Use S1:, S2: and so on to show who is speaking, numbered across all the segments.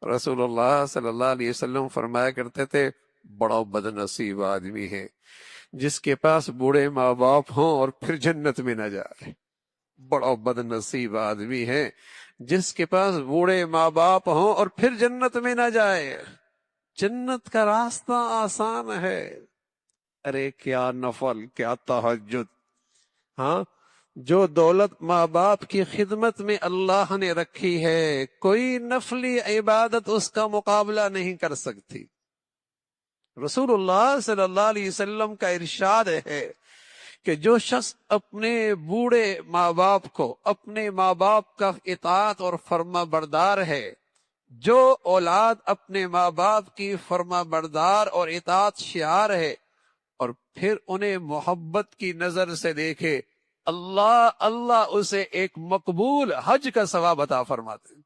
S1: رسول اللہ صلی اللہ علیہ وسلم فرمایا کرتے تھے بڑا بد نصیب آدمی ہے جس کے پاس بوڑھے ماں باپ ہوں اور پھر جنت میں نہ جائے۔ بڑا بد نصیب آدمی ہے جس کے پاس بوڑھے ماں باپ ہوں اور پھر جنت میں نہ جائے۔ جنت کا راستہ آسان ہے، ارے کیا نفل، کیا تہجد، ہاں جو دولت ماں باپ کی خدمت میں اللہ نے رکھی ہے، کوئی نفلی عبادت اس کا مقابلہ نہیں کر سکتی۔ رسول اللہ صلی اللہ علیہ وسلم کا ارشاد ہے کہ جو شخص اپنے بوڑھے ماں باپ کو، اپنے ماں باپ کا اطاعت اور فرما بردار ہے، جو اولاد اپنے ماں باپ کی فرما بردار اور اطاعت شعار ہے اور پھر انہیں محبت کی نظر سے دیکھے، اللہ اللہ اسے ایک مقبول حج کا ثواب عطا فرماتے ہیں۔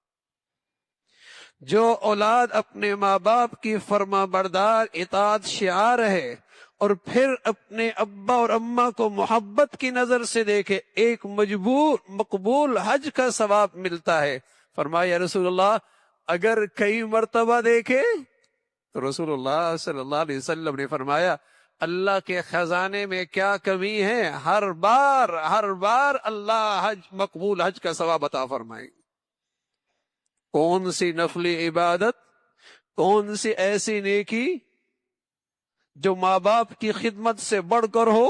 S1: جو اولاد اپنے ماں باپ کی فرما بردار اطاعت شعار ہے اور پھر اپنے ابا اور اماں کو محبت کی نظر سے دیکھے، ایک مقبول حج کا ثواب ملتا ہے۔ فرمایا یا رسول اللہ اگر کئی مرتبہ دیکھے تو رسول اللہ صلی اللہ علیہ وسلم نے فرمایا اللہ کے خزانے میں کیا کمی ہے، ہر بار اللہ مقبول حج کا ثواب عطا فرمائے۔ کون سی نفلی عبادت، کون سی ایسی نیکی جو ماں باپ کی خدمت سے بڑھ کر ہو